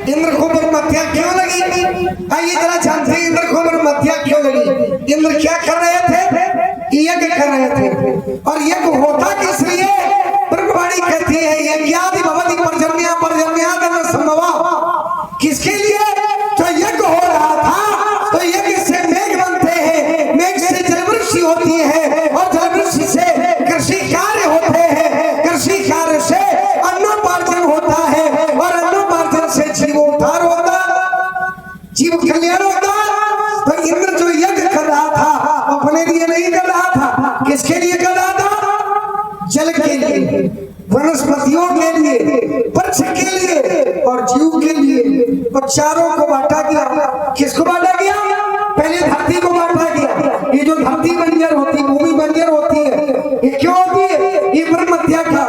इंद्र को मध्या क्यों लगी? आइए जरा जानते हैं इंद्र को मध्या क्यों लगी। इंद्र क्या कर रहे थे? यज्ञ कर रहे थे। और यज्ञ होता किस लिए? ब्रह्मवाणी कहती है यज्ञादि भवति पर्जन्या पर्जन्यादि संभवा। किसके लिए? तो यज्ञ हो रहा था तो यज्ञ से मेघ बनते हैं, मेघ से जलवृष्टि होती है और जलवृष्टि से कृषि कार्य होते हैं, कृषि कार्य से अन्नोपार्जन होता है और अन्नोपार्जन से जीवोद्धार होता, जीव कल्याण होता। तो इंद्र जो यज्ञ कर रहा था अपने लिए नहीं कर रहा था, किसके लिए कर रहा था? जल के लिए, वनस्पतियों के लिए, वृक्ष के लिए और जीव के लिए। और चारों को बांटा गया। किसको बांटा गया? पहले धरती को बांटा गया। ये जो धरती बंजर होती, भूमि बंजर होती है, ये क्यों होती है? ये ब्रह्म हत्या का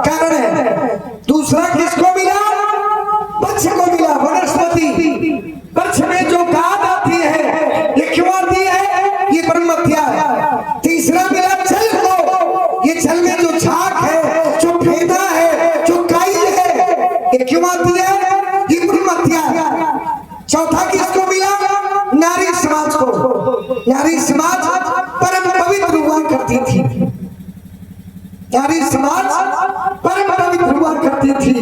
कारण है। दूसरा किसको मिला? वृक्ष को मिला, वनस्पति। वृक्ष में जो गाद आती है ये क्यों आती है? ये ब्रह्म हत्या है। तीसरा मिला जल को। ये जल में जो झाग है, जो फेना है, जो काई है, ये क्यों आती है? ये ब्रह्म हत्या है। चौथा किसको मिला? नारी समाज को। नारी समाज परम पवित्र हुआ करती थी। नारी समाज परम पवित्र हुआ करती थी,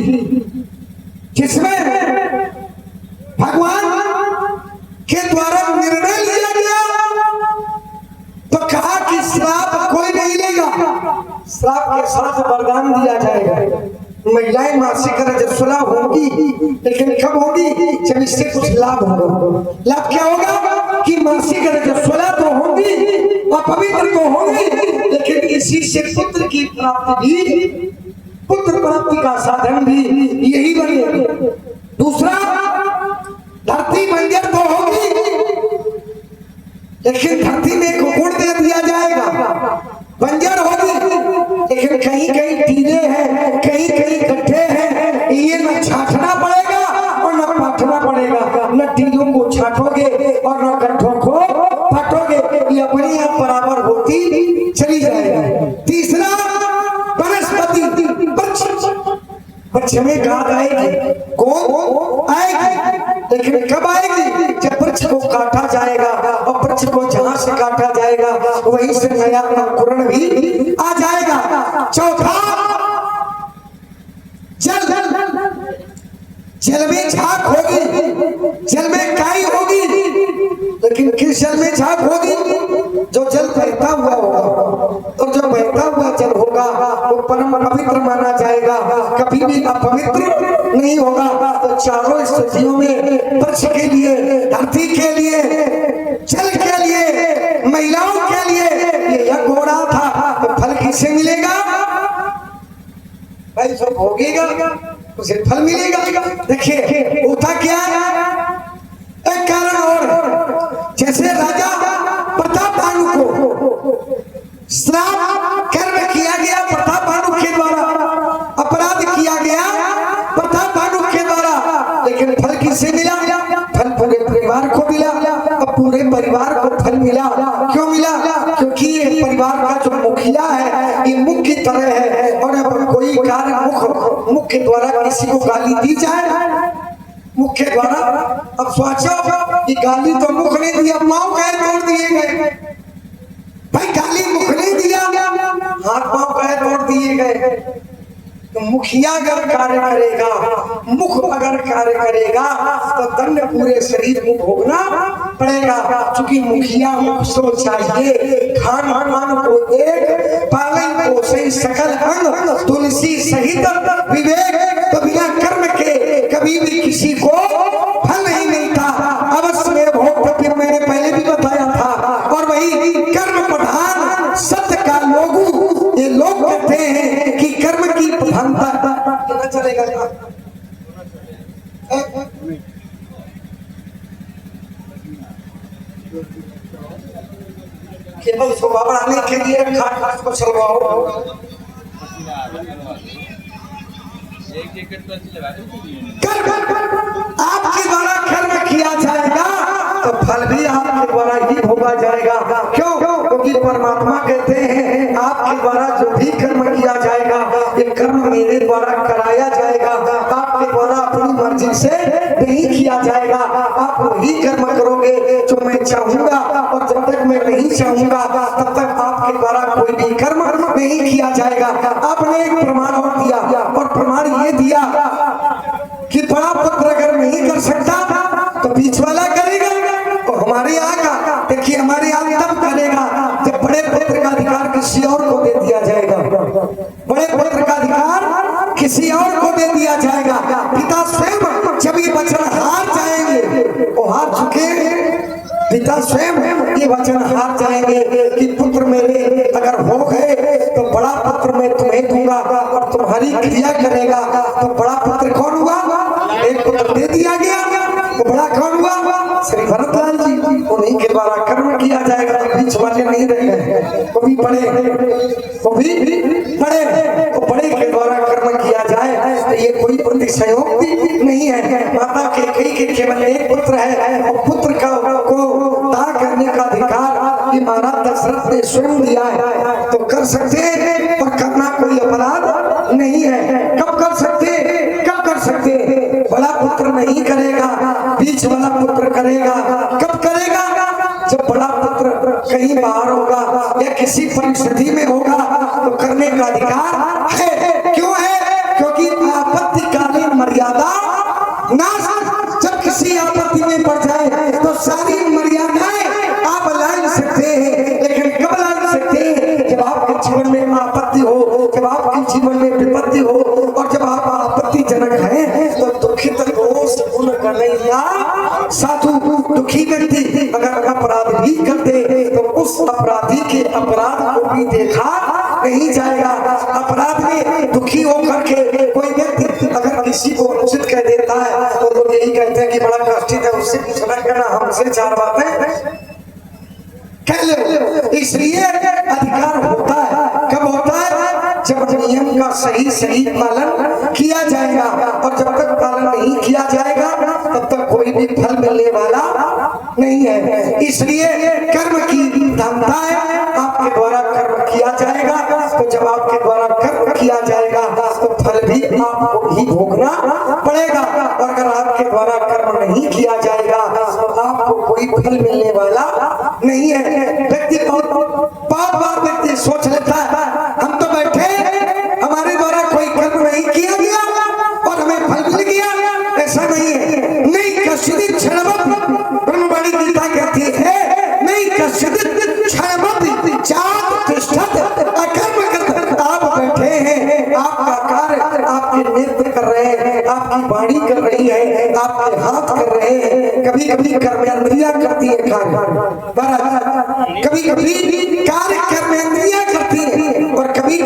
जिसमें भगवान के द्वारा निर्णय लिया गया। तो कहा कि श्राप कोई नहीं लेगा, श्राप के साथ वरदान दिया जाएगा। महिलाएं मासिक रजस्वला होंगी, लेकिन कब होगी? जब इससे कुछ लाभ होगा। लाभ क्या होगा? कि मासिक रजस्वला तो होंगी और पवित्र तो होंगी, लेकिन इसी से पुत्र की प्राप्ति भी, पुत्र प्राप्ति का साधन भी यही बनेगा। दूसरा, धरती बंजर तो होगी, लेकिन धरती में एक गुण दे दिया जाएगा। बंजर होगी, लेकिन कहीं कहीं टीले हैं, कहीं कहीं गड्ढे हैं। ये न छाटना पड़ेगा और न पाटना पड़ेगा। न टीलों को छाटोगे और न गड्ढों को पाटोगे, ये अपने आप बराबर होती चली जाएगी। तीसरा, वनस्पति, वृक्ष में गाद आएगी, कौन आएगी, लेकिन कब आएगी? जब वृक्ष को काटा जाएगा और वृक्ष को जहां से काटा जाएगा वहीं से नया अंकुरण भी आ जाएगा। चौथा, जल। जल में झाग होगी, जल में काई होगी, लेकिन किस जल में झाग होगी? जो जल बहता हुआ होगा। और जो बहता हुआ जल होगा वो परम पवित्र माना जाएगा, कभी भी अपवित्र नहीं होगा। तो चारों स्थितियों में वृक्ष के लिए, धरती के लिए, जल के लिए, महिलाओं के लिए ये यज्ञ हो रहा था। तो फल किससे मिलेगा? भाई जो भोगेगा उसे फल मिलेगा। देखिए होता क्या है, एक कारण और, जैसे राजा प्रतापभानु को श्राप कर्म किया गया, प्रतापभानु के द्वारा अपराध किया गया प्रतापभानु के द्वारा, लेकिन फल किससे मिला? फल पूरे परिवार को मिला। अब पूरे परिवार को फल मिला। क्यों मिला? क्योंकि ये परिवार का जो मुखिया है ये मुख की तरह है। और अब कोई कार्य मुख के द्वारा किसी को गाली दी जाए, मुख के द्वारा, अब सोचो कि गाली तो मुख ने दिया, पांव कहे तोड़ दिए गए। भाई गाली मुख ने दिया, हाथ पांव कहे तोड़ दिए गए। तो मुखिया अगर कार्य करेगा, मुख अगर कार्य करेगा तो दंड पूरे शरीर को भोगना पड़ेगा। क्योंकि मुखिया मुख सो चाहिए, खान पान को एक, पालन पोषण सकल अंग, तुलसी सहित विवेक। तो बिना कर्म के कभी भी किसी को फल नहीं मिलता। अवश्य में भोग, फिर मैंने पहले भी बताया था। और वही कर्म प्रधान सत्य का लोगु, ये लोग कहते हैं कि कर्म की प्रधानता चलेगा। केवल शोभा बढ़ाने के लिए खाट को चलवाओ। आपके द्वारा कर्म किया जाएगा तो फल भी आपके द्वारा ही भोगा जाएगा। क्यों? क्योंकि परमात्मा कहते हैं आपके द्वारा जो भी कर्म किया जाएगा ये कर्म मेरे द्वारा कराया जाएगा। आपके द्वारा अपनी मर्जी मर्जी से नहीं किया जाएगा। आप वही कर्म करोगे जो मैं चाहूंगा, और जब तक मैं नहीं चाहूंगा तब तक आपके द्वारा कोई भी कर्म नहीं किया जाएगा। आपने एक प्रमाण और दिया, और प्रमाण ये दिया कि बड़ा पुत्र अगर नहीं कर सकता तो बीच वाला करेगा। तो हमारे यहाँ का देखिए, हमारे यहाँ तब करेगा जब बड़े पुत्र का अधिकार किसी और को दे दिया जाएगा। बड़े पुत्र का अधिकार किसी और को दे दिया जाएगा। पिता स्वयं जब ये वचन हार जाएंगे, वो हार चुके, पिता स्वयं ये वचन हार जाएंगे कि पुत्र मेरे अगर हो गए तो बड़ा पुत्र मैं तुम्हें दूंगा और तुम्हारी क्रिया करेगा। तो बड़ा पुत्र कौन हुआ? एक पुत्र दे दिया गया, तो बड़ा कौन हुआ? श्री भरतलाल जी। उन्हीं के द्वारा कर्म किया जाएगा। तो बीच वाले नहीं रह गए, वो भी बड़े, वो भी बड़े, तो बड़े के द्वारा कर्म किया जाए। तो ये कोई प्रतिशयोक्ति नहीं है। माता के कई के केवल एक पुत्र है, और पुत्र का को दान करने का अधिकार ये महाराज दशरथ ने स्वयं दिया है। तो कर सकते हैं, और करना कोई अपराध नहीं है। कब कर सकते, कब कर सकते? बड़ा पुत्र नहीं करेगा, बीच वाला पुत्र करेगा। कब करेगा? जब बड़ा पुत्र कहीं बाहर होगा या किसी परिस्थिति में होगा तो करने का अधिकार है। क्यों है? क्योंकि आपत्तिकालीन मर्यादा नाश, जब किसी आपत्ति में पड़ जाए तो सारी मर्यादाएं आप ला सकते हैं। लेकिन कब ला सकते हैं? जब आपके जीवन में आपत्ति हो, जब आपके जीवन में विपत्ति हो, और जब आप आपत्तिजनक हैं तो दुखित दोष गुण कन्हैया साधु। दुखी व्यक्ति अगर अपराध भी करते तो उस अपराधी के अपराध को भी देखा नहीं जाएगा। अपराध में दुखी होकर के कोई व्यक्ति अगर किसी को अनुचित कह देता है तो लोग यही कहते हैं कि बड़ा कष्टित है, उससे पिछड़ा करना, हमसे चार बातें कह लो। इसलिए अधिकार होता है। कब होता है? जब नियम का सही सही पालन किया जाएगा, और जब तक पालन नहीं किया जाएगा तब तक कोई भी फल मिलने वाला नहीं है। इसलिए कर्म की धमता है। आपके द्वारा कर्म किया जाएगा, तो जब आपके द्वारा कर्म किया जाएगा तो फल भी आपको ही भोगना पड़ेगा। और अगर आपके द्वारा कर्म नहीं किया जाएगा तो आपको कोई फल मिलने वाला नहीं है। व्यक्ति बार व्यक्ति सोच लेता है हम तो बैठे, हमारे द्वारा कोई कर्म नहीं किया गया और हमें फल मिल गया। ऐसा नहीं है। नहीं कश्चित् क्षणवत्, ब्रह्मवाणी गीता कहती है, नहीं कश्चित् क्षणवत् जात तिष्ठत् अकर्मकृत्। आप बैठे हैं, आपका कार्य, आपके नेत्र कर रहे हैं, आपकी वाणी कर रही है, आपके हाथ कर रहे हैं। कभी कभी कर्मेंद्रियां करती है कार्य, कभी कभी कार्य कर्मेंद्रियां करती है, और कभी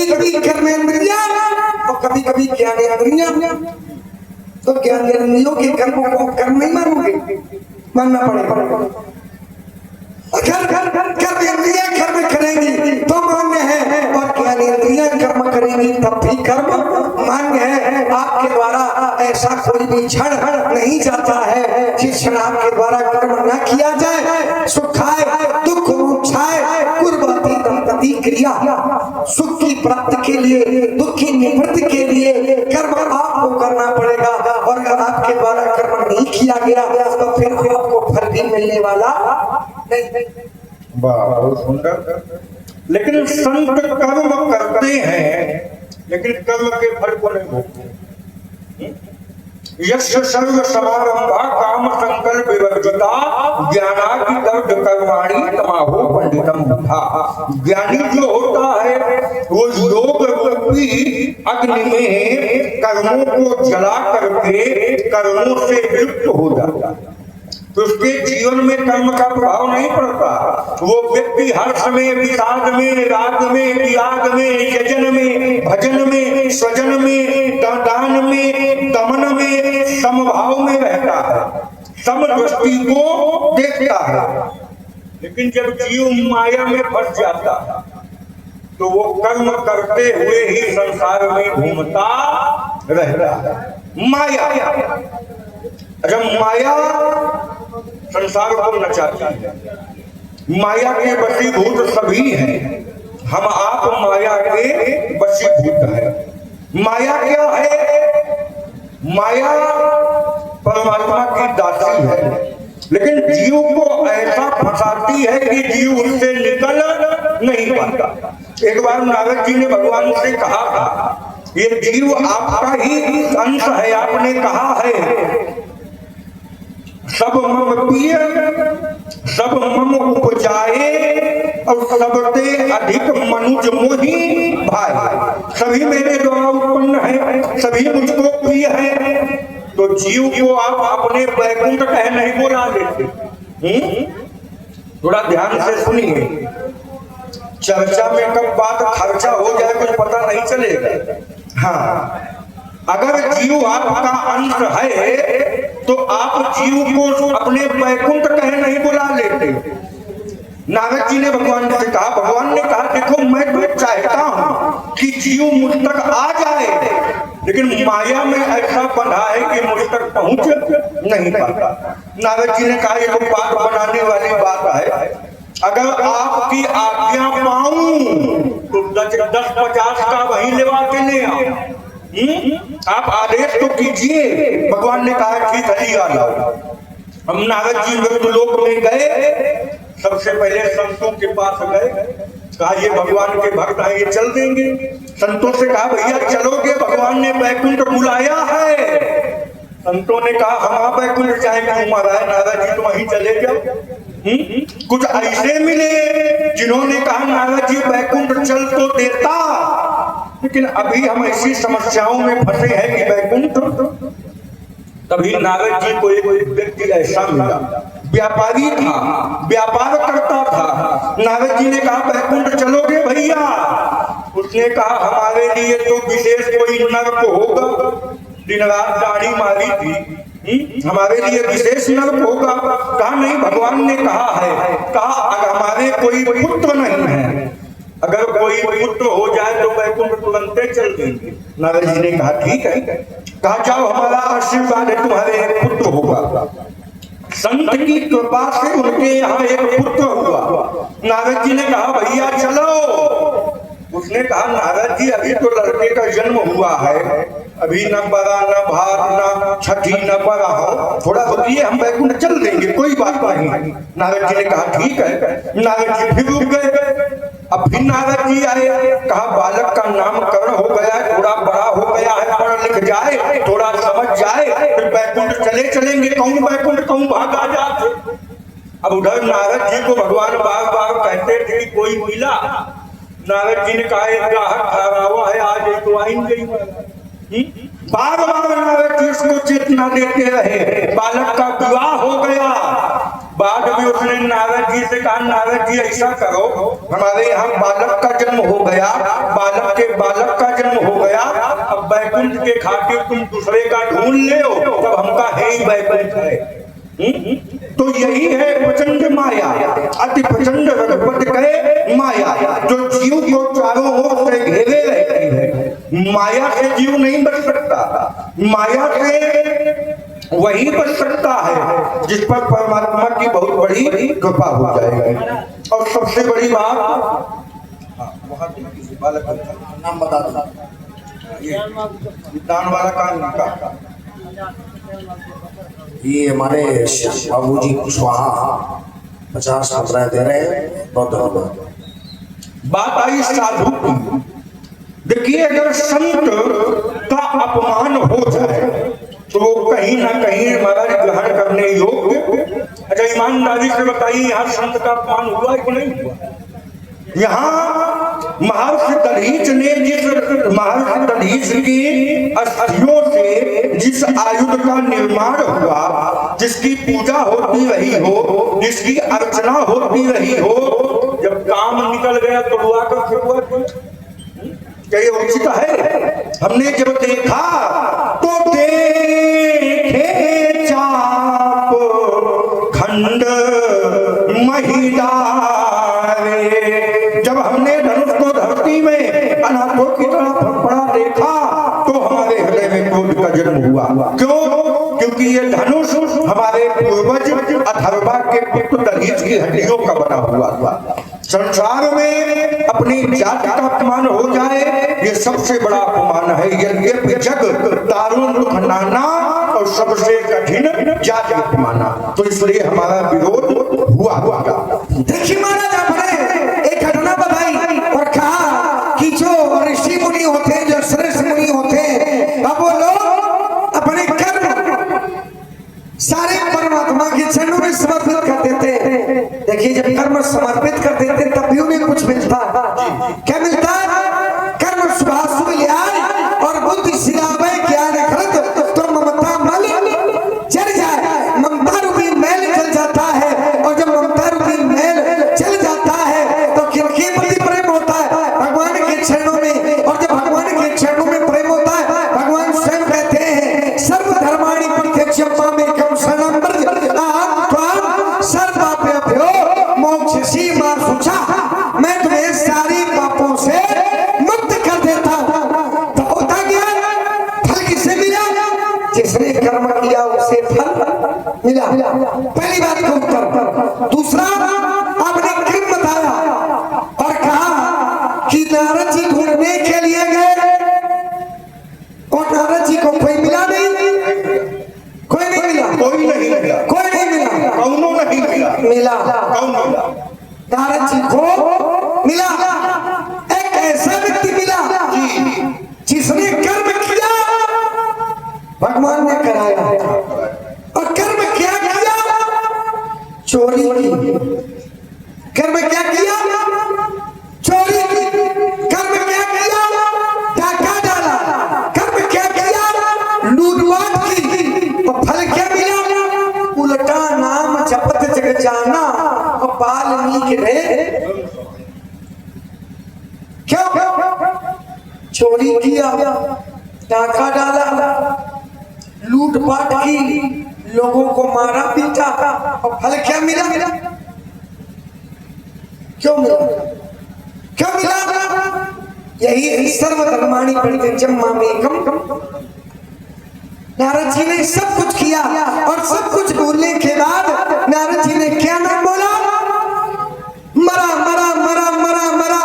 कभी कर्मेंद्रियां और कभी कभी ज्ञानेंद्रियां। तो ज्ञानेंद्रियों के कर्मों को कर्म नहीं मानोगे, मानना पड़ेगा। अगर कर्मेंद्रियां कर्म करेंगी तो मान्य है, और ज्ञानेंद्रियां कर्म करेंगी तब भी कर्म मान्य है। आपके द्वारा ऐसा कोई भी क्षण नहीं जाता है जिस क्षण आपके द्वारा कर्म न किया जाए। सुखाय दुख मोक्षाय कुर्वती दंपति क्रिया। सुख की प्राप्ति के लिए, दुख की निवृत्ति के लिए कर्म आपको करना पड़ेगा, और अगर आपके द्वारा कर्म नहीं किया गया तो फिर आपको फल भी मिलने वाला नहीं। बहुत सुंदर। लेकिन संत कर्म करते हैं, लेकिन कर्म के फल को नहीं भोगते। यस्य सर्व समारंभा काम संकल्प विवर्जिता ज्ञानाग्निदग्ध कर्माणि तमाहो पंडितम बुधा। ज्ञानी जो होता है वो योग रूपी अग्नि में कर्मों को जला करके कर्मों से विलुप्त हो जाता है। तो उसके जीवन में कर्म का प्रभाव नहीं पड़ता। वो व्यक्ति हर समय विषाद में, राग में, त्याग में, यजन में, भजन में, स्वजन में, दान में, दमन में, समभाव में रहता है, समदृष्टि को देखता है। लेकिन जब जीव माया में फंस जाता है तो वो कर्म करते हुए ही संसार में घूमता रहता है। माया, जब माया संसार को नचाती है, माया के वशीभूत सभी हैं। हम आप माया के वशीभूत हैं। माया क्या है? माया परमात्मा की दासी है, लेकिन जीव को ऐसा फंसाती है कि जीव उससे निकल नहीं पाता। एक बार नारद जी ने भगवान से कहा था, ये जीव आपका ही अंश है, आपने कहा है सब मम पिय सब मम उपजाए और सबसे अधिक मनुज मोहि भाई। सभी मेरे द्वारा उत्पन्न है, सभी मुझको प्रिय है। तो जीव को आप अपने बैकुंठ कह नहीं बोला लेते। थोड़ा ध्यान से सुनिए, चर्चा में कब बात खर्चा हो जाए कुछ पता नहीं चलेगा। हाँ, अगर जीव आपका अंश है तो आप जीव को अपने बैकुंठ कहे नहीं बुला लेते। नारद जी ने भगवान से कहा, भगवान ने कहा देखो मैं तो चाहता हूं कि जीव मुझ तक आ जाए, लेकिन माया में ऐसा बंधा है कि मुझ तक पहुंच नहीं पाता। नारद जी ने कहा ये तो बात बनाने वाली बात है, अगर आपकी आज्ञा पाऊं तो 10-50 का वही लेवा के ले आओ। आप आदेश तो कीजिए। भगवान ने कहा ठीक है लिया लाओ। हम नारद जी मृत्युलोक में गए, सबसे पहले संतों के पास गए, कहा ये भगवान के भक्त हैं, ये चल देंगे। संतों से कहा भैया चलोगे, भगवान ने बैकुंठ बुलाया है। संतों ने कहा हम आप बैकुंठ जाएंगे, महाराज नारद जी तो वहीं चले जाओ। कुछ ऐसे मिले जिन्होंने कहा नारद जी बैकुंठ चल तो देता, लेकिन अभी हम ऐसी समस्याओं में फंसे हैं कि बैकुंठ। तभी नारद जी को एक व्यक्ति ऐसा मिला, व्यापारी था, व्यापार करता था। नारद जी ने कहा बैकुंठ चलोगे भैया? उसने कहा हमारे लिए तो विशेष कोई नर्क होगा, दिन रात दाढ़ी मारी थी, हमारे लिए विशेष नर्क होगा। कहा नहीं, भगवान ने कहा है, कहा अगर हमारे कोई पुत्र नहीं है, अगर कोई पुत्र हो जाए तो बैकुंठ तुरंत चल देंगे। नारद जी ने कहा ठीक है, कहा जाओ हमारा आशीर्वाद है, तुम्हारे एक पुत्र होगा। संत की कृपा से उनके यहाँ एक पुत्र हुआ। नारद जी ने कहा भैया चलो। उसने कहा नारद जी अभी तो लड़के का जन्म हुआ है, अभी न बड़ा न भात न छठी न बड़ा हो, थोड़ा रुकिए हम बैकुंठ चल देंगे, कोई बात नहीं। नारद जी ने कहा ठीक है। नारद जी फिर रुक गए। अब फिर नारद जी आए, कहा बालक का नामकरण हो गया है, थोड़ा बड़ा हो गया है, पढ़ लिख जाए, थोड़ा समझ जाए, फिर बैकुंठ चलेंगे। कहूँ बैकुंठ कहूँ भागा जाते। अब उधर नारद जी को भगवान बार बार कहते थे कि कोई मिला। नारद जी ने कहा एक ग्राहक ठहरा हुआ है, आज एक वाइन गई। बार बार नारद जी उसको चेतना देते रहे। बालक का विवाह हो गया, बाद में उसने नारद जी से कहा नारद जी ऐसा करो, हमारे यहाँ बालक का जन्म हो गया, बालक के बालक का जन्म हो गया, अब बैकुंठ के खातिर तुम दूसरे का ढूंढ ले हो, तब हमका है ही बैकुंठ है। तो यही है प्रचंड माया, अति प्रचंड रघुपति कहे माया, जो जीव को चारों ओर से घेरे रहती है। माया से जीव नहीं बच सकता, माया से वही बच सकता है जिस पर परमात्मा की बहुत बड़ी कृपा हो जाएगी। और सबसे बड़ी बात, नाम बता दो, दान वाला काम का ये हमारे बाबूजी कुशवाहा 50-15 दे रहे हैं, बहुत धन्यवाद। बात आई साधु की। देखिए अगर संत का अपमान हो जाए तो वो कहीं ना कहीं महाराज ग्रहण करने योग्य। अच्छा ईमानदारी से बताइए यहाँ संत का अपमान हुआ कि नहीं हुआ? यहाँ महर्षि दधीच ने जिस महर्षि दधीच की अस्थियों से जिस आयुध का निर्माण हुआ, जिसकी पूजा होती रही हो, जिसकी अर्चना होती रही हो, जब काम निकल गया तो हुआ कर फिर हुआ क्या ये उचित है? हमने जब देखा तो देखे चाप खंड महिला, जब हमने धनुष को धरती में अनाथों की तरह फड़फड़ा देखा तो हमारे हृदय में क्रोध का जन्म हुआ। क्यों? क्योंकि ये धनुष हमारे पूर्वज अथर्वा के पुत्र दधीच की हड्डियों का बना हुआ था। संसार में अपनी जाति का अपमान हो जाए ये सबसे बड़ा अपमान है। यद्यपि जग दारुण दुख नाना और सबसे कठिन जाति अपमाना, तो इसलिए हमारा विरोध हुआ। देखिए महाराज आपने एक घटना बताई और कहा कि जो ऋषि मुनि होते हैं, जो श्रेष्ठ मुनि होते हैं, अब वो लोग अपने कर्म सारे परमात्मा के चरणों में समर्पित कर देते हैं। देखिए जब कर्म समर्पित कर देते हैं तब भी उन्हें कुछ मिलता है। क्या मिलता है? कर्म शुभाशुभ न्याय और बुद्धि सिलावे ज्ञान खरत तो ममता मल जल जाए। ममता रूपी मैल जल जाता है, और जब ममता रूपी मैल जल जाता है तो किनके प्रति प्रेम होता है? भगवान के चरणों में। और जब भगवान के चरणों में प्रेम होता है, भगवान स्वयं कहते हैं सर्वधर्माणि परित्यज्य मामेकं शरणं व्रज अहं त्वां सर्वपापेभ्यो मोक्षयसि मा शुचः। मैं तुम्हें सारी पापों से मुक्त कर देता हूं। तो होता क्या? फल किससे मिला? जिसने कर्म किया उसे फल मिला। पहली बात का उत्तर। दूसरा आपने क्रम बताया और कहा कि नारद जी ढूंढने के लिए गए और नारद जी को कोई मिला नहीं। कोई नहीं मिला। कोई नहीं मिला। कोई नहीं मिला। कौनो नहीं मिला। मिला। कौन मिला? नारद जी को मिला। एक ऐसा व्यक्ति मिला जिसने कर्म किया, भगवान ने कराया। और कर्म क्या किया? चोरी की। कर्म क्या किया? चोरी की। कर्म क्या किया? डाका डाला। कर्म क्या किया? लूटपाट की। और फल क्या मिला? उल्टा नाम जपत जग जाना और वाल्मीकि रे। क्यों? चोरी किया, डाका डाला, लूटपाट की, लोगों को मारा पीटा, और फल क्या मिला? क्यों मिला? क्यों मिला? यही सर्वधर्माणि परित्यज्य मामेकं। नारद जी ने सब कुछ किया और सब कुछ बोलने के बाद नारद जी ने क्या नाम बोला? मरा मरा मरा मरा मरा।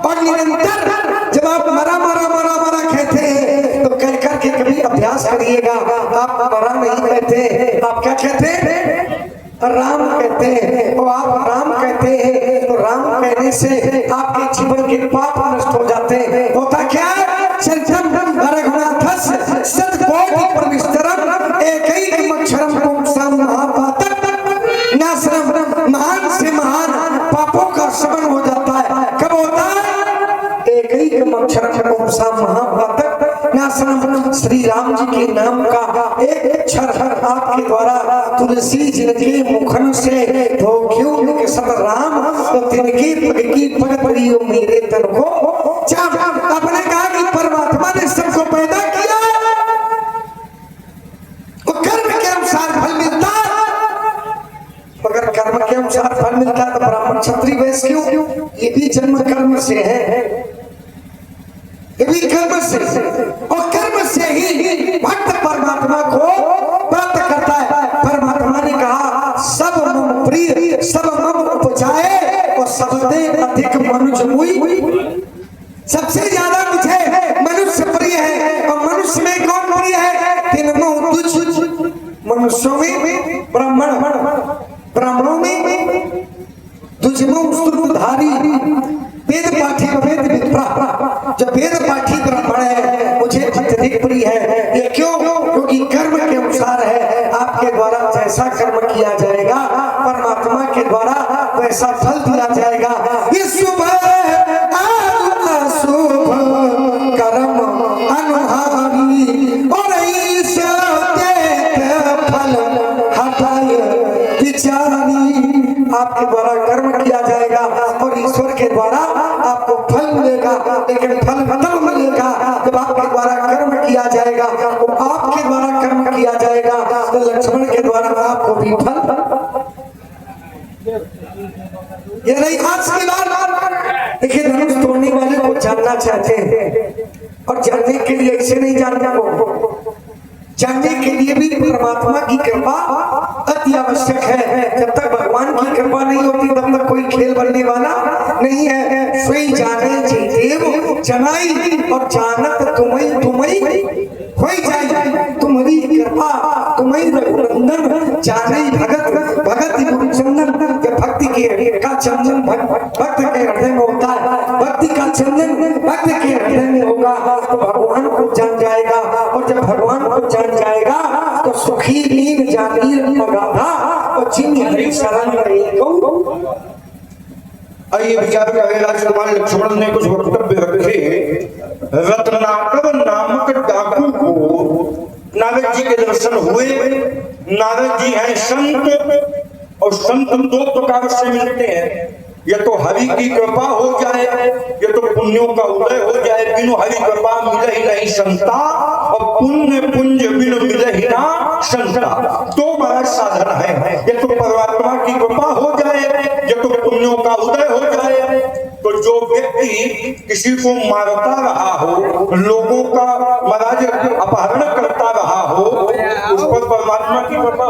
और निरंतर जब आप मरा मरा मरा मरा कहते हैं तो कह करके कभी अभ्यास करिएगा। आप मरा नहीं कहते, आप क्या कहते हैं? राम कहते हैं। और आप राम कहते हैं तो राम कहने से आपके जीवन के पाप नष्ट हो जाते हैं। होता क्या? सत्यम रघुनाथस्य सतकोटि प्रविष्टरम एकैकमक्षरम पुंसां महापातक नाशनम। महान से महान पापों का शमन हो जाता है। कब होता है? एकैकमक्षरम पुंसां महापातक नाशनम। श्री राम जी के नाम का एक अक्षर आपके द्वारा तुलसी जिनके मुखन से धोख्यों के सब राम तो तिनकी पग की पग पड़ियो मेरे तन को चाप। आपने कहा कि परमात्मा ने सबको पैदा किया, वो कर्म के अनुसार फल मिलता। मगर कर्म के अनुसार फल मिलता तो ब्राह्मण क्षत्रिय वैश्य क्यों? ये भी जन्म कर्म से है, ये भी कर्म से। और कर्म से ही भक्त परमात्मा को प्राप्त करता है। परमात्मा ने कहा सब मम प्रिय सब मम उपजाए और सबसे अधिक मनुष्य मुई। सबसे ज्यादा मुझे मनुष्य प्रिय है। और मनुष्य में कौन प्रिय है? तीनों तुझ। मनुष्यों में ब्राह्मण, ब्राह्मणों में तुझमो सूत्रधारी वेद पाठी वेद विप्रा। जो वेद पाठी ब्राह्मण है मुझे अत्यधिक प्रिय है। ये क्यों? क्योंकि कर्म के अनुसार है। आपके द्वारा जैसा कर्म किया जाएगा परमात्मा के द्वारा वैसा फल दिया जाएगा। ये शुभ अशुभ कर्म अनुहारी और फल हटाए विचारी। आपके द्वारा कर्म किया जाएगा और ईश्वर के द्वारा आपको फल मिलेगा। लेकिन फल तब मिलेगा जब आपके द्वारा कर्म किया जाएगा। तो आपके द्वारा कर्म किया जाएगा तो लक्ष्मण के द्वारा आपको भी फल। ये नहीं आज की बात। देखिए धनुष तोड़ने वाले को जानना चाहते हैं और जानने के लिए ऐसे नहीं जानना को, जानने के लिए भी परमात्मा की कृपा अति आवश्यक है। जब तक भगवान की कृपा नहीं होती तब तक कोई खेल बनने वाला नहीं है। स्वयं जाने जी देव जनाई और जानत तुम्हें होई जाए तुम्हारी कृपा तुम्हें रघुनंदन जाने भगत गुरु चंदन के भक्ति के का चंदन भक्त के हृदय में होता है, भक्ति का चंदन भक्त के हृदय में होगा तो भगवान को जान जाएगा, और जब भगवान को जान जाएगा तो सुखी नींद जागीर मगाधा और जिन हरि शरण रहेगा। आइए विचार करेगा श्रीमान लक्ष्मण ने कुछ वक्तव्य रखे। रत्नाकर नामक डाकू को नारद जी के दर्शन हुए। नारद जी हैं संत, और संत दो प्रकार से मिलते हैं, या तो हरि की कृपा हो जाए या तो पुण्यों का उदय हो जाए। बिनु हरि कृपा मिले ही नहीं संता, और पुण्य पुंज बिनु मिले ही ना संता। तो बड़ा साधन है, या तो परमात्मा की कृपा हो जाए या तो पुण्यों का उदय हो जाए। तो जो व्यक्ति किसी को मारता रहा हो, लोगों का महाराज अपहरण करता रहा हो, उस पर परमात्मा की कृपा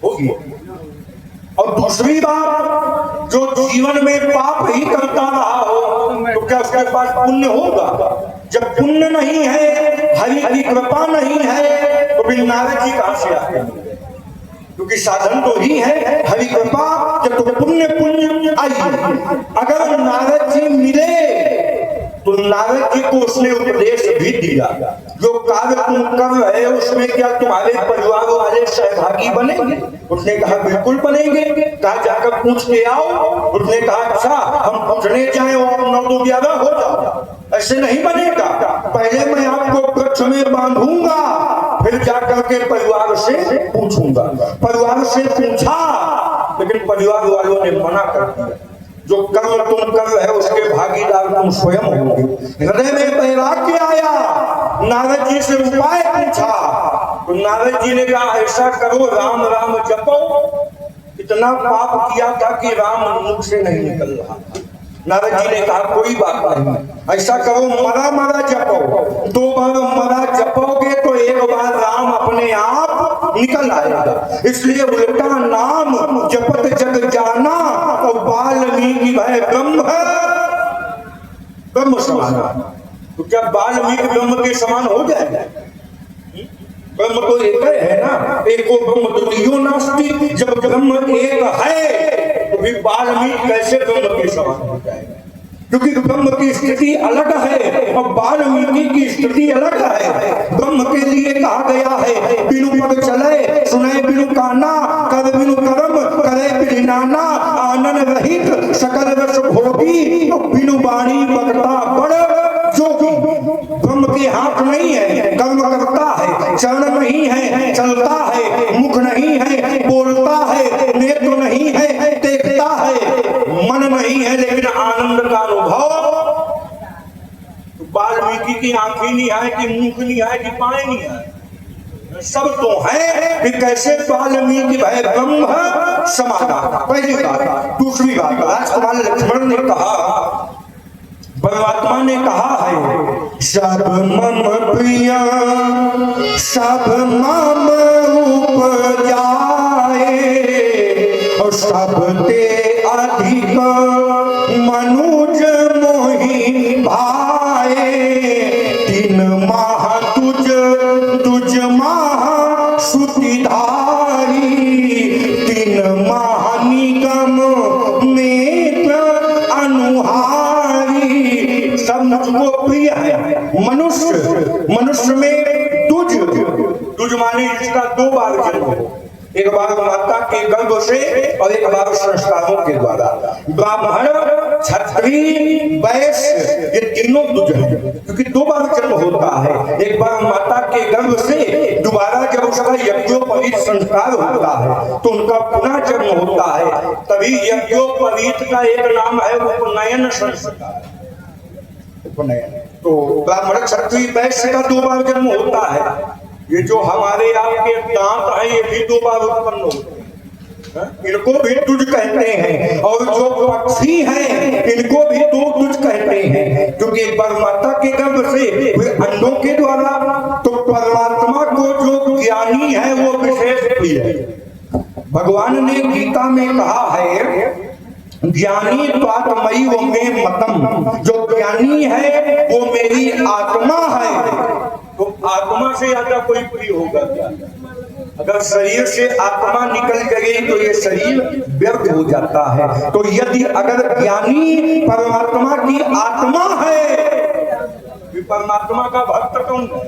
होगी। और दूसरी बात, जो जीवन में पाप ही करता रहा हो तो क्या उसके पास पुण्य होगा? जब पुण्य नहीं है, हरि की कृपा नहीं है, तो फिर नारद जी कहां से आते हैं? क्योंकि साधन तो ही है हरि कृपा, जब तो पुण्य पुण्य आइए। अगर नारद जी मिले तो नारद जी को उसने उपदेश भी दिया, जो कार्य तुम कर रहे हो उसमें क्या तुम्हारे परिवार वाले सहभागी बनेंगे? उसने कहा बिल्कुल बनेंगे। कहा जाकर पूछ के आओ। उसने कहा अच्छा हम पूछने जाए और 9-11 हो जाओ, ऐसे नहीं बनेगा। पहले मैं आपको वृक्ष में बांधूंगा, फिर जाकर के परिवार से पूछूंगा। परिवार से पूछा, लेकिन परिवार वालों ने मना कर दिया। जो कर्म तुम कर रहे हो उसके भागीदार तुम स्वयं होंगे। हृदय में वैराग्य आया, नारद जी से उपाय पूछा तो नारद जी ने कहा ऐसा करो, राम राम जपो। इतना पाप किया था कि राम मुख से नहीं निकल रहा। नारद जी ने कहा कोई बात नहीं, ऐसा करो मरा मरा जपो। 2 बार मरा जपोगे तो एक बार राम अपने आप निकल आएगा। इसलिए उल्टा नाम जपत जग जाना, तो वाल्मीकि भय ब्रह्म समान। तो क्या वाल्मीकि ब्रह्म के समान हो जाएगा? ब्रह्म तो एक है ना, एको ब्रह्म द्वितीयो नास्ति। जब ब्रह्म एक है तो फिर वाल्मीकि कैसे ब्रह्म के समान हो जाएगा? क्योंकि ब्रह्म की स्थिति अलग है और वाल्मीकि की स्थिति अलग है। ब्रह्म के लिए कहा गया है बिनु पद चले, सुने बिनु काना, कर बिनु कर्म, करे बिनु नाना, आनंद रहित सकल रस भोगी, बिनु वाणी बकता बड़। जो ब्रह्म के हाथ नहीं है, कर्म करता है, चरण नहीं है, चलता है, मुख नहीं है, बोलता है, नेत्र नहीं है, देखता है, मन नहीं है, लेकिन आनंद का अनुभव। वाल्मीकि की आंखें नहीं है कि मुख नहीं है कि पाए नहीं है, सब तो है कि कैसे वाल्मीकि भय ब्रह्म समाना। पहली बात। दूसरी बात, राजकुमार लक्ष्मण ने कहा, परमात्मा ने कहा है सब मम प्रिय सब मम उपजाए, और सब ते अधिक मनुज मोहि भाए। 3 माह तुझ माह श्रुतिधारी, 3 माह निगम नेत्र अनुहारी। सब मुझको प्रिय है। मनुष्य में तुझ माने इसका 2 बार जन्म हो, एक बार माता के गर्भ से और एक बार संस्कारों के द्वारा। ब्राह्मण, क्षत्रिय, वैश्य, ये तीनों तुझ हैं, क्योंकि 2 बार जन्म होता है। एक बार माता के गर्भ से, दोबारा जब उसका यज्ञोपवीत संस्कार होता है तो उनका पुनः जन्म होता है। तभी यज्ञोपवीत का एक नाम है उपनयन संस्कार। उपनयन तो ब्राह्मण, क्षत्रिय, वैश्य का 2 बार जन्म होता है। ये जो हमारे आपके दांत हैं ये भी 2 बार उत्पन्न होते हैं, इनको भी तुझ कहते हैं। और जो पक्षी हैं इनको भी 2 तुझ कहते हैं, क्योंकि एक बार माता के गर्भ से फिर अंडों के द्वारा। तो परमात्मा को जो ज्ञानी है वो विशेष प्रिय है। भगवान ने गीता में कहा है ज्ञानी त्वात्मयी वो में मतम, जो ज्ञानी है वो मेरी आत्मा है। तो आत्मा से ज्यादा कोई प्रिय होगा क्या? अगर शरीर से आत्मा निकल गई तो ये शरीर व्यर्थ हो जाता है। तो यदि अगर ज्ञानी परमात्मा की आत्मा है, फिर परमात्मा का भक्त कौन है?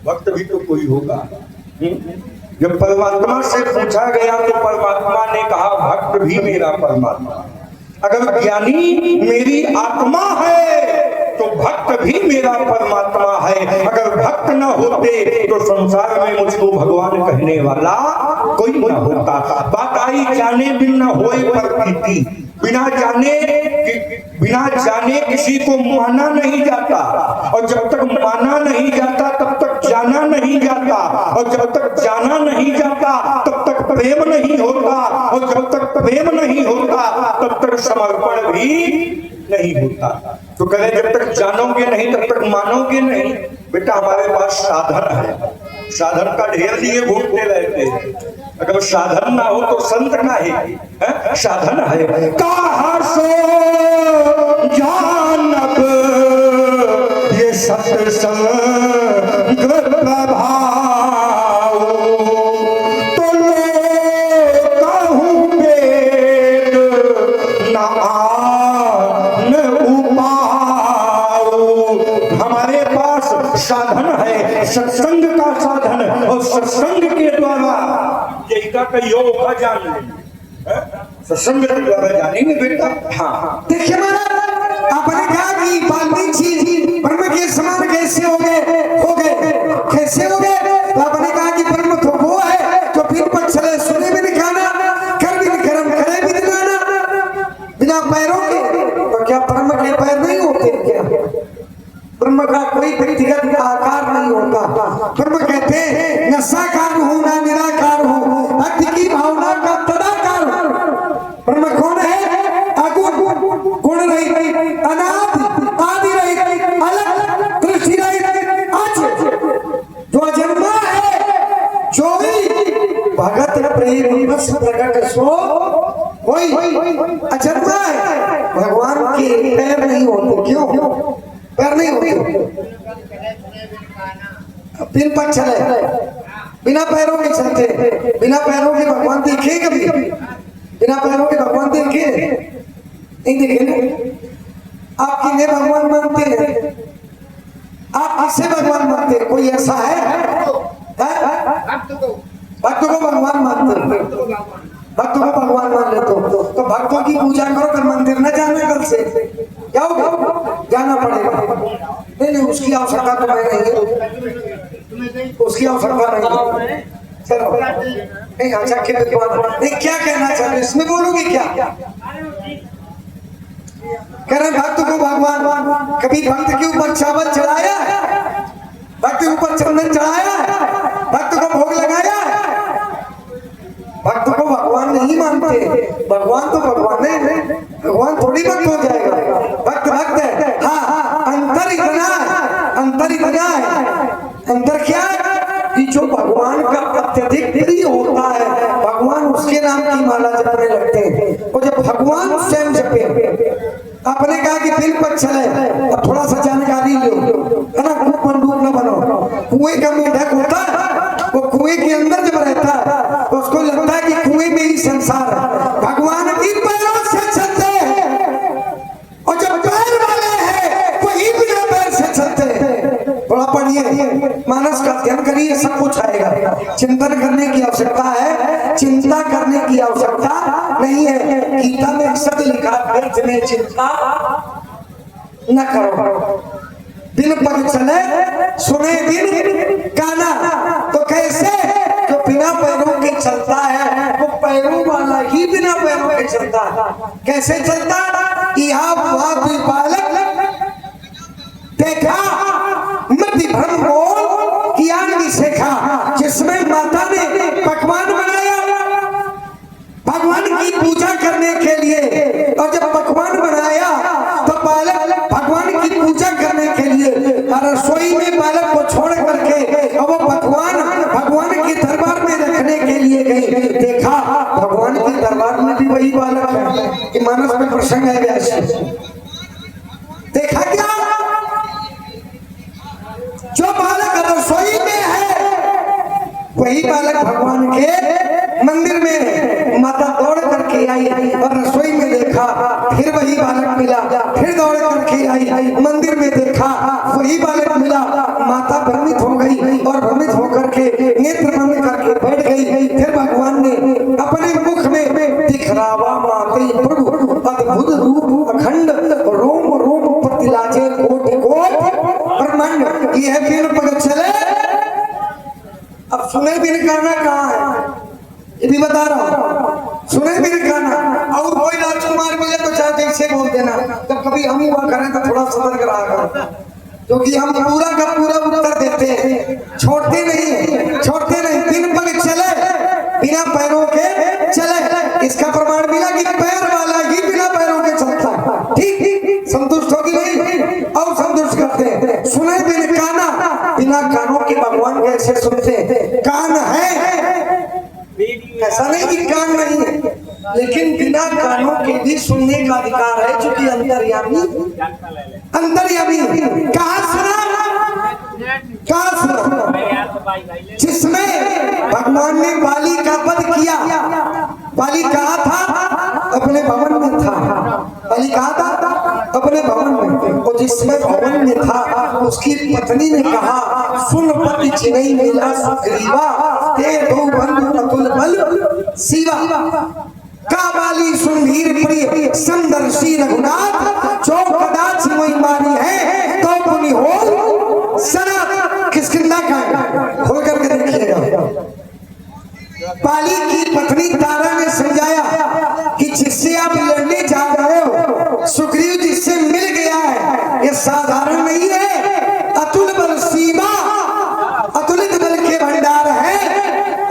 भक्त भी तो कोई होगा। जब परमात्मा से पूछा गया तो परमात्मा ने कहा भक्त भी मेरा परमात्मा। अगर ज्ञानी मेरी आत्मा है तो भक्त भी मेरा परमात्मा है। अगर भक्त न होते तो संसार में मुझको भगवान कहने वाला कोई न होता। बात आई जाने बिन न होए प्रकृति, बिना जाने किसी को माना नहीं जाता, और जब तक माना नहीं जाता तब तक जाना नहीं जाता, और जब तक जाना नहीं जाता तब तक प्रेम नहीं होता, और जब तक प्रेम नहीं होता तब तक समर्पण भी नहीं होता। तो कहे जब तक जानोगे नहीं तब तक मानोगे नहीं। बेटा हमारे पास साधन है, साधन का ढेर लिए घूमते रहते हैं। अगर साधन ना हो तो संत ना है, साधन है। कहा सो जानब ये सत्संग प्रभाव, तो लो कहूँ वेद न आन उपाओ। हमारे पास साधन है, सत्संग का साधन, और सत्संग के द्वारा यही का योग का जान सत्संग के द्वारा जानेंगे बेटा। हाँ देखिए महाराज, आपने कहा कि वाल्मीकि जी ब्रह्म के समान कैसे हो गए, कैसे हो गए? तो आपने कहा कि ब्रह्म तो वो है जो फिर पर चले, सुने भी नहीं खाना, कर भी नहीं कर्म, करे भी नहीं गाना, बिना पैरों के। तो क्या ब्रह्म के पैर नहीं होते क्या? ब्रह्म का कोई व्यक्तिगत आकार नहीं होता। ब्रह्म कहते हैं न साकार हूं न निराकार हूं, अति की भावना का तदाकार हूं। ब्रह्म कौन है? अगुण, गुण रहित, अनादि, आदि रहित, अलग, दृष्टि रहित, अज, जो अजन्मा है, जो भी भगत प्रेम बस प्रकट सो वही अजन्मा है। भगवान के पैर नहीं होते। क्यों पैर नहीं होते? बिन पर चले, बिना पैरों के चलते। बिना पैरों के भगवान देखे कभी? बिना पैरों के भगवान देखे नहीं? देखे ना। आप किन्हें भगवान मानते हैं? आप किससे भगवान मानते हैं? कोई ऐसा है? भक्तों को भगवान मानते हैं, भक्तों को भगवान मान लेते हो तो भक्तों की पूजा करो, कर मंदिर न जाना कल से। क्या होगा? जाना पड़ेगा। नहीं, उसकी आवश्यकता तो नहीं है, उसकी आवश्यकता नहीं है। चलो नहीं, अच्छा नहीं, क्या कहना चाहते इसमें बोलोगे क्या? कह रहे भक्त को भगवान, कभी भक्त के ऊपर चावल चढ़ाया है? भक्त के ऊपर चंदन चढ़ाया है? भक्त को भोग लगाया है? भक्त को भगवान नहीं मानते। भगवान तो भगवान है, भगवान थोड़ी भक्त हो जाएगा। भक्त भक्त है। हाँ, अंतर इतना है, अंतर इतना है। अंतर क्या है कि जो भगवान का अत्यधिक प्रिय होता है, भगवान उसके नाम की माला जपने लगते हैं। और जब भगवान स्वयं जपे, आपने कहा कि बिल पर चले, अब थोड़ा सा जानकारी लो, है ना? पंडूक न बनो। कुएं का मेढक होता है, वो कुएं के अंदर जब रहता है तो उसको लगता है कि कुएं में ही संसार है। भगवान की पैरों से चलते हैं, और जब पैर वाले हैं वही बिना पैर से चलते हैं। थोड़ा पढ़िए, मानस का अध्ययन करिए, सब कुछ आएगा। चिंतन करने की आवश्यकता है, चिंता करने की आवश्यकता नहीं है। गीता में एक शब्द लिखा, व्यर्थ में चिंता न करो। बिन पग चले सुने बिन गाना। तो कैसे? जो बिना पैरों के चलता है वो पैरों वाला ही बिना पैरों के चलता है। कैसे चलता? यहाँ वहाँ बालक देखा, मृति भ्रम बोल ज्ञान भी सीखा, जिसमें माता ने पकवान बनाया भगवान की पूजा करने के लिए। और जब पकवान बनाया तो बालक भगवान की पूजा करने के लिए रसोई में बालक को छोड़ करके और वो भगवान के दरबार में रखने के लिए गई। देखा भगवान के दरबार में भी वही बालक है कि माना वही बालक भगवान के मंदिर में माता दौड़ करके आई और रसोई में देखा, फिर वही बालक मिला, फिर दौड़ करके आई, मंदिर में देखा, वही बालक मिला। माता भ्रमित हो गई और भ्रमित होकर के नेत्र बंद करके बैठ गई। फिर भगवान ने अपने मुख में दिखरावा माते प्रभु अद्भुत रूप अखंड रोम रोम प्रतिलाजे कोटि कोट ब्रह्मांड। यह बिन पग चले। अब सुने बिन गाना कहाँ है, ये भी बता रहा हूँ। सुने बिन गाना और कोई राजकुमार मिले तो चाहे जैसे बोल देना। जब कभी हम हुआ करें तो थोड़ा सतर्क रहा करो, क्योंकि हम पूरा का पूरा उत्तर देते हैं, छोड़ते नहीं, छोड़ते नहीं। बिन पग चले, बिना पैरों के चले। इसका प्रमाण मिला कि पैर वाला ही बिना पैरों के चलता है। ठीक, संतुष्ट होगी नहीं और संतुष्ट करते हैं। सुने बिन काना, बिना कानों के भगवान कैसे सुनते हैं? कान है, ऐसा नहीं कि कान नहीं है, लेकिन बिना कानों के भी सुनने का अधिकार है, क्योंकि अंतर्यामी कहाँ सुना? जिसमें भगवान ने बाली का वध किया। बाली कहा था? अपने भवन में था। बाली कहा था? अपने भवन में। और जिसमें भवन में था उसकी पत्नी ने कहा, सुन पति चिन्हई मिला सुग्रीवा, ते दो बंधु अतुल बल शिवा। का बाली सुंदीर प्रिय संदर्शी रघुनाथ, जो कदाच मोई मारी है तो पुनि हो सना। किसकिंदा का खोल करके देखिएगा। बाली की पत्नी तारा ने समझाया कि जिससे आप लड़ने जा रहे हो, सुग्रीव जिससे मिल गया है, ये साधारण नहीं है, अतुल बल सीमा, अतुलित बल के भंडार है,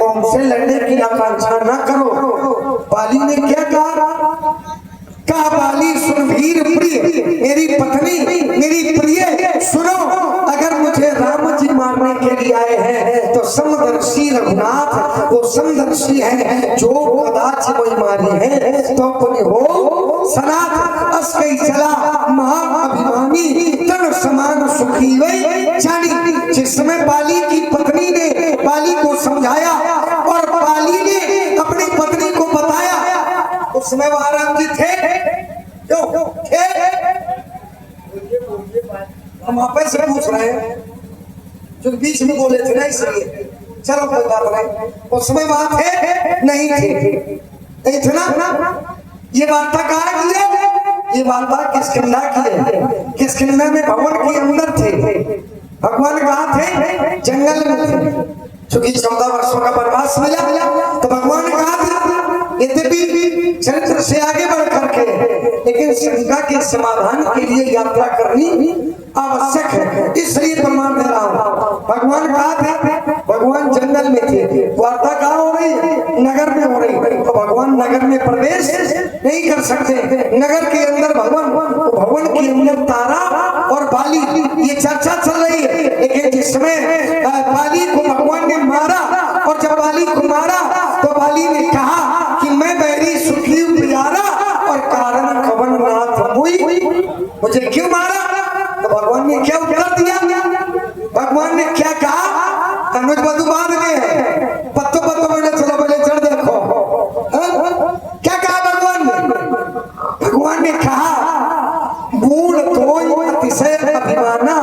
उनसे लड़ने की आकांक्षा न करो। बाली ने क्या कहा? बाली सुनवीर प्रिय, मेरी पत्नी, मेरी प्रिय, सुनो, अगर मुझे राम जी मारने के लिए आए हैं तो समदर्शी रघुनाथ वो समदर्शी है, जो कदाच कोई मारी है तो पुण्य हो सनाथ। अस कई चला महाअभिमानी तन समान सुखी वही जानी। जिसमें बाली की पत्नी ने बाली को समझाया और बाली ने अपनी पत्नी को बताया, उसमें वह राम जी थे। क्यों थे? हम आपस से पूछ रहे हैं, जो बीच में बोले थे ना, इसलिए चलो कोई बात नहीं। उसमें बात है नहीं थे, नहीं थे ना। ये वार्ता कहाँ की है? ये वार्ता किष्किंधा की है। किष्किंधा में भवन के अंदर थे। भगवान कहाँ थे? जंगल में थे। चूंकि 14 वर्षों का वनवास मिला तो भगवान कहाँ थे? यद्यपि चरित्र से आगे बढ़ करके, लेकिन शंका के समाधान के लिए यात्रा करनी आवश्यक है, इसलिए प्रमाण दे रहा हूँ। भगवान कहाँ थे? भगवान जंगल में थे। वार्ता कहाँ हो रही? नगर में हो रही। तो भगवान नगर में प्रवेश नहीं कर सकते। नगर के अंदर भवन के अंदर तारा और बाली, ये चर्चा चल रही है। लेकिन जिसमें बाली को भगवान ने मारा, और जब बाली को मारा तो बाली ने कहा कि मैं बैरी सुग्रीव प्यारा और कारण कवन नाथ हुई, मुझे क्यों मारा? तो भगवान ने क्या उत्तर दिया? भगवान ने क्या कहा? अनुज बधु बाद में पत्तो पत्तो बोले, चलो बोले चढ़ देखो। क्या कहा भगवान ने? भगवान ने कहा, मूल तो अतिशय अभिमाना,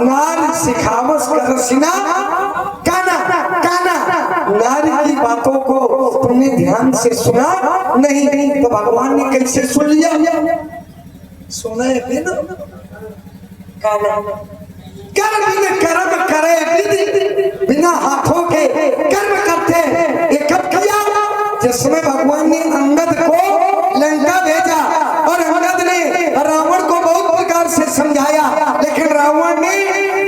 नार सिखावस करसिना काना। काना, नारी की बातों को तुमने ध्यान से सुना नहीं। तो भगवान ने कैसे सुन लिया? सुने बिन काना। कर्म बिन कर्म करे विधि, बिना हाथों के कर्म करते हैं। ये कब किया? जिसमें भगवान ने अंगद को लंका भेजा और अंगद ने रावण को बहुत प्रकार से समझाया, लेकिन रावण ने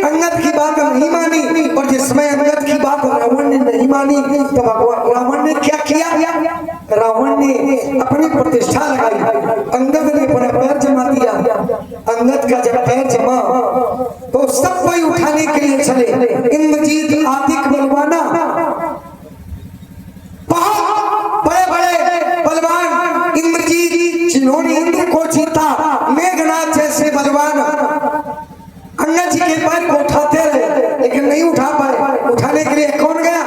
अंगद की बात नहीं मानी। और जिसमें अंगद की बात रावण ने नहीं मानी, तो भगवान रावण ने क्या किया? रावण ने अपनी प्रतिष्ठा लगाई, अंगद ने अपना पैर जमा दिया। अंगद का जब पैर जमा तो सब कोई उठाने के लिए चले। इंद्रजीत आदिक बलवाना, बहुत बड़े बड़े बलवान इंद्रजीत, जिन्होंने इंद्र को जीता, मेघनाथ जैसे बलवान अंगद जी के पैर को उठाते रहे, लेकिन नहीं उठा पाए। उठाने के लिए कौन गया?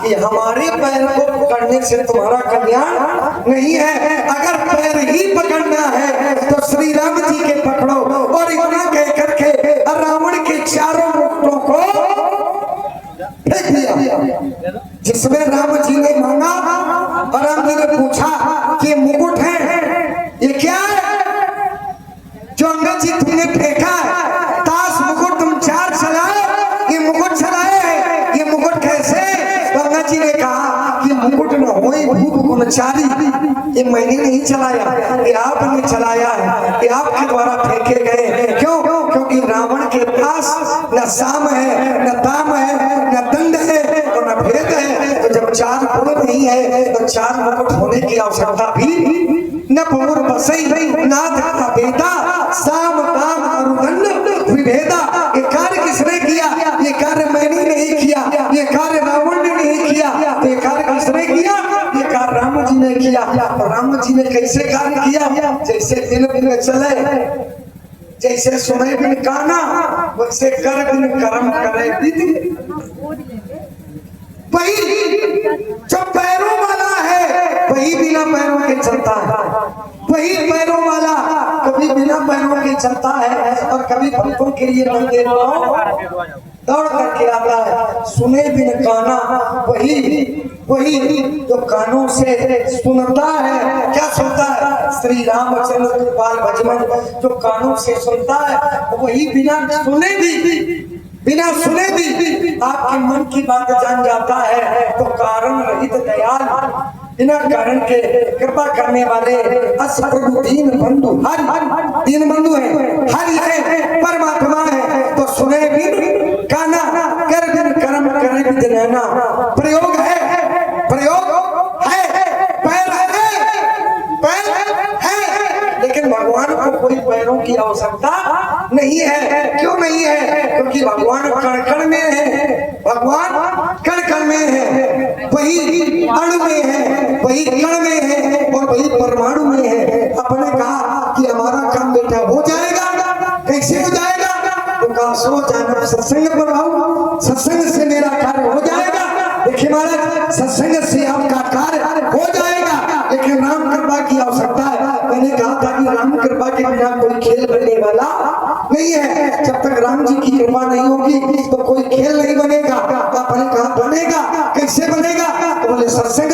कि हमारे पैर को पकड़ने से तुम्हारा कल्याण नहीं है, अगर पैर ही पकड़ना है तो श्री राम जी के पकड़ो। और इतना कह करके रावण के चारों मुकुटों को फेंक दिया। जिसमें राम जी ने मांगा और राम जी ने पूछा कि ये मुकुट है, ये क्या है जो अंगद जी तुमने फेंका है? ताश मुकुट तुम चार चलाए, ये मुकुट चलाए हैं, ये मुकुट कैसे? तो अंगद जी ने कहा कि मुकुट न होई भूप गुणचारी, ये मैंने नहीं चलाया, ये आपने चलाया है, ये आपके द्वारा फेंके गए हैं। क्यों? क्योंकि रावण के पास न साम है, न दाम है, न दंड है और न भेद है। तो जब चार गुण नहीं है तो चार मुकुट होने की आवश्यकता भी न पूर बसई नाथ का बेटा साम दाम और दंड विभेदा। ये कार्य किसने किया? ये कार्य मैंने नहीं किया, ये कार्य रावण ने नहीं किया, तो ये कार्य किसने किया? ये कार्य राम जी ने किया। और राम जी ने कैसे कार्य किया? जैसे दिन बिन चले, जैसे सुने बिन काना, वैसे कर बिन कर्म करे विधि। वही जो पैरों वाला है वही बिना पैरों के चलता है, वही पैरों वाला कभी बिना पैरों के चलता है और कभी भक्तों के लिए नंगे पांव दौड़ करके आता है। सुने बिन काना, वही जो कानों से सुनता है। क्या सुनता है? श्री रामचंद्र कृपाल भजन जो कानों से सुनता है, वही बिना सुने भी आपके मन की बात जान जाता है। तो कारण रहित दयाल, बिना कारण के कृपा करने वाले असप्रभु दीन बंधु, दीन बंधु है, हरि है, परमात्मा है। तो सुने बिन काना, कर बिन कर्म करे बिन नैना। प्रयोग है, पैर है, लेकिन भगवान को कोई पैरों की आवश्यकता नहीं है। क्यों नहीं है? क्योंकि भगवान कण कण में है, भगवान कण कण में है, वही अणु में है, वही कण में है और वही परमाणु में है। अपने कहा कि हमारा काम बेटा हो जाएगा, कैसे हो जाएगा? तो कहा सो जाना सत्संग पर आओ, सत्संग से मेरा कार्य हो जाएगा। देखिए महाराज, सत्संग से आपका कार्य हो जाएगा, लेकिन राम कृपा की आवश्यकता है। मैंने कहा था कि राम कृपा के बिना कोई खेल बनने वाला नहीं है। जब तक राम जी की कृपा नहीं होगी तो कोई खेल नहीं बनेगा। आपने कहा बनेगा, कैसे बनेगा? तो बोले सत्संग